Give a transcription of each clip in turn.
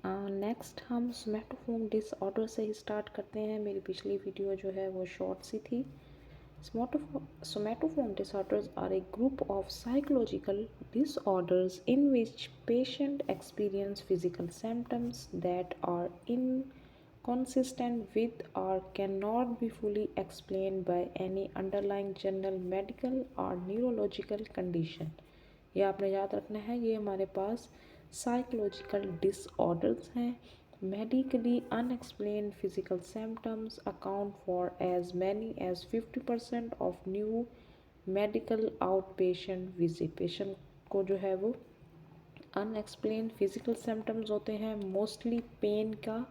Next हम सोमैटोफोम disorder से ही start करते हैं। मेरी पिछली वीडियो जो है वो शॉर्ट सी थी। Somatoform disorders are a group of psychological disorders in which patient experience physical symptoms that are inconsistent with or cannot be fully explained by any underlying general medical or neurological condition। ये आपने याद रखना है, ये हमारे पास psychological disorders हैं। Medically unexplained physical symptoms account for as many as 50% of new medical outpatient visit। Patient को जो है वो अनएक्सप्लेन फिजिकल सिम्टम्स होते हैं, मोस्टली पेन का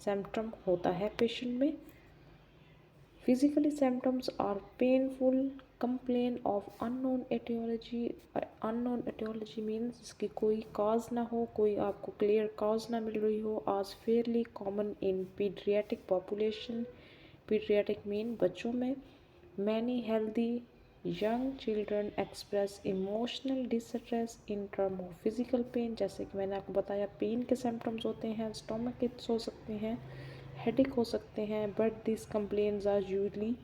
सिम्टम होता है पेशेंट में। Physically symptoms are painful, complaint of unknown etiology। unknown etiology means इसकी कोई cause ना हो, कोई आपको clear cause ना मिल रही हो। as fairly common in pediatric population। pediatric mean बच्चों में। many healthy young children express emotional distress in term of physical pain। जैसे कि मैंने आपको बताया पेन के symptoms होते हैं, stomach aches हो सकते हैं, हेडेक हो सकते हैं, but this complaints are usually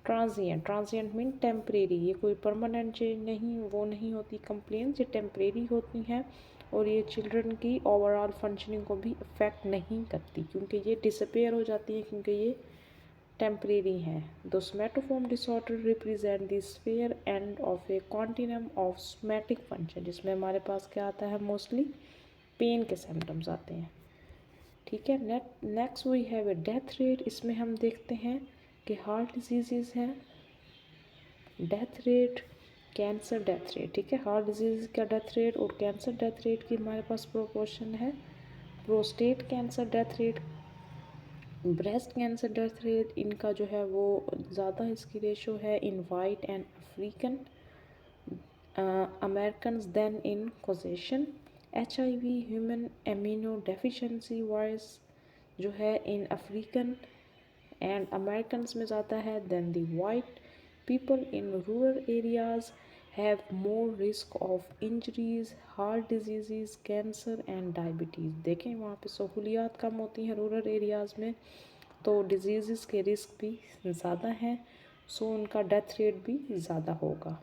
transient. Transient mean temporary, ये कोई परमानेंट चेंज नहीं, वो नहीं होती कंप्लेंट्स, ये टेम्परेरी होती हैं और ये चिल्ड्रन की ओवरऑल फंक्शनिंग को भी अफेक्ट नहीं करती, क्योंकि ये डिसअपेयर हो जाती है, क्योंकि ये टेम्परेरी हैं। The somatoform disorder represent the sphere end of a continuum of somatic function. जिसमें हमारे पास क्या आता है, मोस्टली पेन के सिम्टम्स आते हैं। ठीक है। Next we have a death rate. इसमें हम देखते हैं कि हार्ट डिजीज़ हैं, death rate, cancer death rate. ठीक है, हार्ट डिजीज़ का डेथ रेट और कैंसर डेथ रेट की हमारे पास प्रोपोर्शन है। Prostate cancer death rate, breast cancer death rate, इनका जो है वो ज़्यादा इसकी रेशो है in white and African American than in Caucasian. HIV human amino deficiency virus जो है इन अफ्रीकन एंड अमेरिकन में ज़्यादा है than the white. People in rural areas have more risk of injuries, heart disease, cancer and diabetes. देखें वहाँ पे सहूलियात कम होती हैं रूरल एरियाज़ में, तो डिजीज़ के रिस्क भी ज़्यादा हैं, सो उनका डेथ रेट भी ज़्यादा होगा।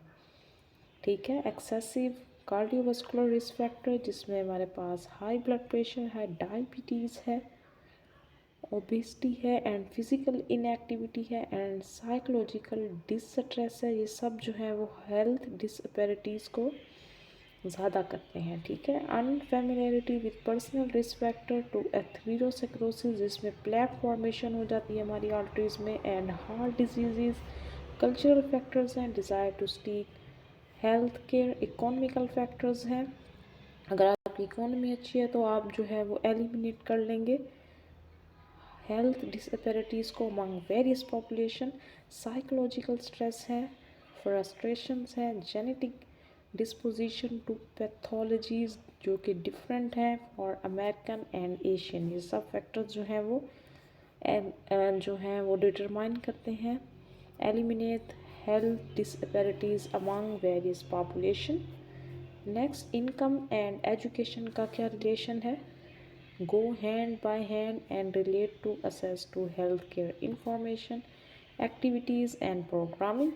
ठीक है। एक्सेसिव कार्डियोवास्कुलर रिस्क फैक्टर, जिसमें हमारे पास हाई ब्लड प्रेशर है, डायबिटीज़ है, ओबेसिटी है एंड फिजिकल इनएक्टिविटी है एंड साइकोलॉजिकल डिस्ट्रेस है। ये सब जो है वो हेल्थ डिसपैरिटीज़ को ज़्यादा करते हैं। ठीक है। Unfamiliarity with personal risk factor to atherosclerosis, जिसमें प्लेक फॉर्मेशन हो जाती है हमारी आर्टरीज में, and heart disease. Cultural factors हैं, desire to seek health care. Economical factors हैं, अगर आपकी इकोनॉमी अच्छी है तो आप जो है वो एलिमिनेट कर लेंगे हेल्थ डिसपैरिटीज़ को among various population. Psychological stress है, फ्रस्ट्रेशंस है, जेनेटिक डिस्पोजिशन टू पैथोलॉजीज़ जो कि डिफरेंट हैं फॉर अमेरिकन एंड एशियन। ये सब फैक्टर्स जो हैं वो डिटरमाइन करते हैं eliminate health disparities among various population. Next, income and education का क्या रिलेशन है? Go hand by hand and relate to access to health care information, activities and programming.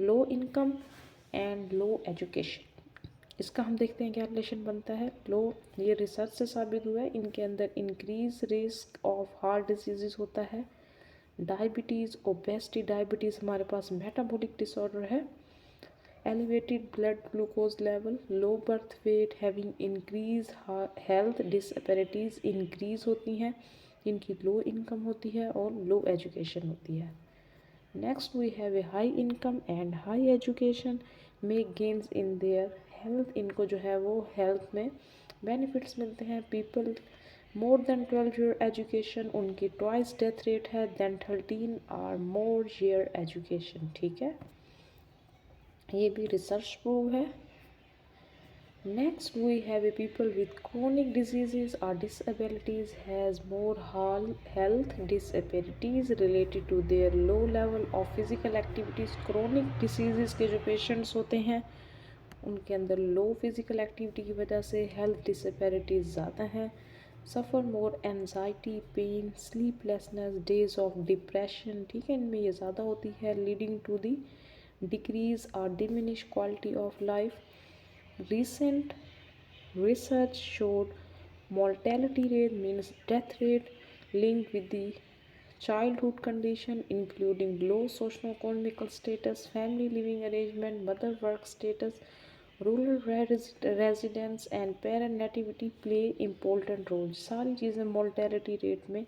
Low income and low education, इसका हम देखते हैं क्या relation बनता है। लो, ये रिसर्च से साबित हुआ है, इनके अंदर increase risk of heart disease होता है, डायबिटीज़, ओबेसिटी। डायबिटीज़ हमारे पास मेटाबॉलिक डिसऑर्डर है। Elevated blood glucose level, low birth weight, having increase health disparities increase होती हैं, इनकी लो इनकम होती है और लो एजुकेशन होती है। Next we have a high income and high education make gains in their health. इनको जो है वो हेल्थ में बेनिफिट्स मिलते हैं। People more than 12 year education, उनकी ट्वाइस डेथ रेट है than 13 or more year education. ठीक है, ये भी रिसर्च प्रूव है। Next we have a people with chronic diseases और disabilities has more health disabilities related to their low level of physical activities. Chronic diseases के जो patients होते हैं उनके अंदर लो फिजिकल एक्टिविटी की वजह से हेल्थ डिसेबिलिटीज ज़्यादा हैं। Suffer more anxiety, pain, sleeplessness, days of depression, ठीक है, इनमें ये ज़्यादा होती है, लीडिंग टू दी डिक्रीज और diminish quality of life. Recent research showed mortality rate, means death rate, linked with the childhood condition, including low socio-economic status, family living arrangement, mother work status, rural residence and parent nativity play important role. सारी चीज़ें mortality rate में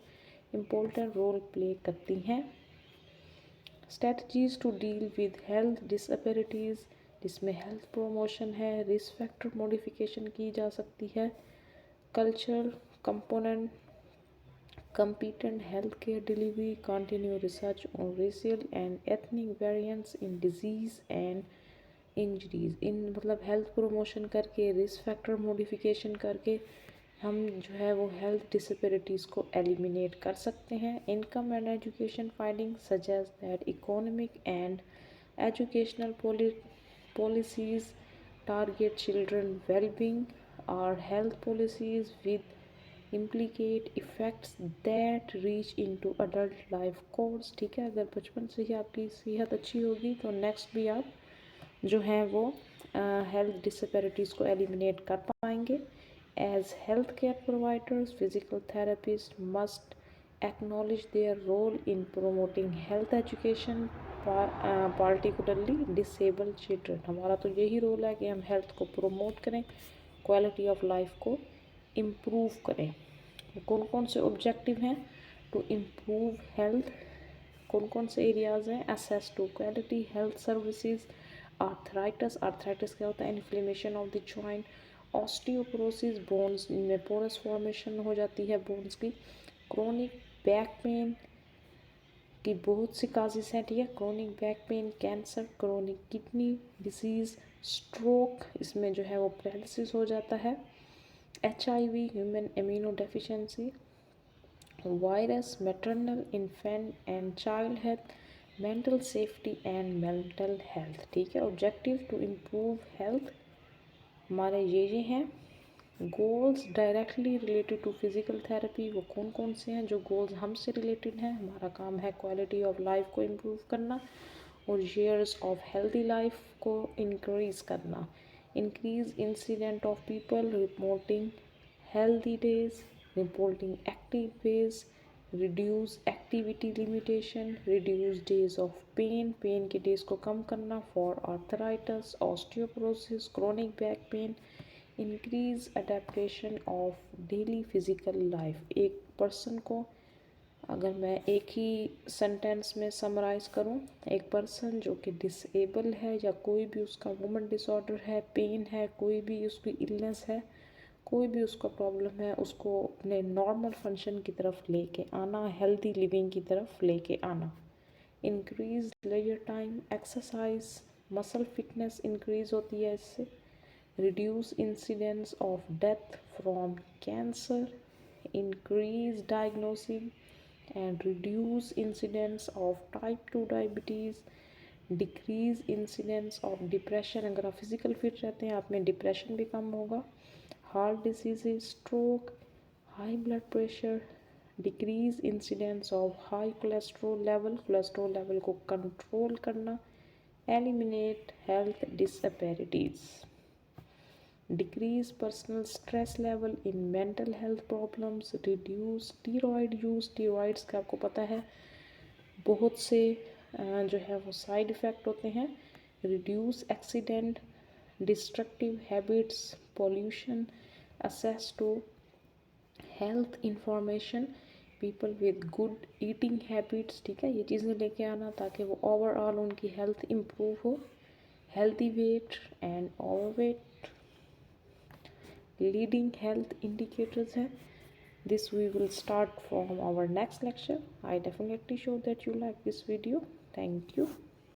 important role play करती हैं. Strategies to deal with health disabilities, जिसमें health promotion है, risk factor modification की जा सकती है, cultural component, competent healthcare delivery, continue research on racial and ethnic variants in disease and injuries. इन मतलब हेल्थ प्रमोशन करके, रिस्क फैक्टर मॉडिफिकेशन करके हम जो है वो हेल्थ डिसेबिलिटीज़ को एलिमिनेट कर सकते हैं. Income and education finding suggest that economic and educational policies target children well-being or health policies with implicate effects that reach into adult life course. ठीक है, अगर बचपन से ही आपकी सेहत अच्छी होगी तो नेक्स्ट भी आप जो हैं वो हेल्थ डिसपेरिटीज़ को एलिमिनेट कर पाएंगे. As health care providers, physical therapist must acknowledge their role in promoting health education, particularly disabled children. हमारा तो यही रोल है कि हम हेल्थ को प्रोमोट करें, क्वालिटी ऑफ लाइफ को इम्प्रूव करें. कौन कौन से ऑब्जेक्टिव हैं टू इम्प्रूव हेल्थ, कौन कौन से एरियाज़ हैं? Access to quality health services, arthritis क्या होता है? Inflammation of the joint, osteoporosis, bones में पोरस फॉर्मेशन हो जाती है बोन्स की, क्रोनिक बैक पेन की बहुत सी काजेस हैं, ठीक है, chronic back pain, cancer, chronic kidney disease, stroke, इसमें जो है वो पैरालिसिस हो जाता है, HIV, human immunodeficiency, virus, maternal infant and child health, mental safety and mental health. ठीक है, ऑब्जेक्टिव टू इम्प्रूव हेल्थ हमारे ये हैं. Goals directly related to physical therapy, वो कौन कौन से हैं जो गोल्स हमसे रिलेटेड हैं? हमारा काम है क्वालिटी ऑफ लाइफ को इम्प्रूव करना और ईयर्स ऑफ हेल्दी लाइफ को इंक्रीज़ करना. Increase incident of people reporting healthy days, reporting active days, reduce activity limitation, reduce days of pain, pain के डेज को कम करना for arthritis, osteoporosis, chronic back pain, increase adaptation of daily physical life. एक person को अगर मैं एक ही sentence में समराइज़ करूं, एक पर्सन जो कि डिसेबल है या कोई भी उसका वुमन डिसऑर्डर है, पेन है, कोई भी उसकी इलनेस है, कोई भी उसका प्रॉब्लम है, उसको अपने नॉर्मल फंक्शन की तरफ लेके आना, हेल्दी लिविंग की तरफ लेके आना. Increase leisure time, exercise, muscle fitness increase होती है इससे. Reduce incidence of death from cancer, increase diagnosis and reduce incidence of type 2 diabetes, decrease incidence of depression. अगर आप फिज़िकल फिट रहते हैं आप में डिप्रेशन भी कम होगा. Heart disease, stroke, high blood pressure, decrease incidence of high cholesterol level को कंट्रोल करना, eliminate health disparities, decrease personal stress level in mental health problems, reduce steroid use. Steroids का आपको पता है बहुत से जो है वो साइड इफ़ेक्ट होते हैं. Reduce accident, destructive habits, pollution, access to health information, people with good eating habits. ठीक है, ये चीज़ें लेके आना ताकि वो ओवरऑल उनकी हेल्थ इम्प्रूव हो. Healthy weight and overweight leading health indicators हैं. This we will start from our next lecture. I definitely show that you like this video. Thank you.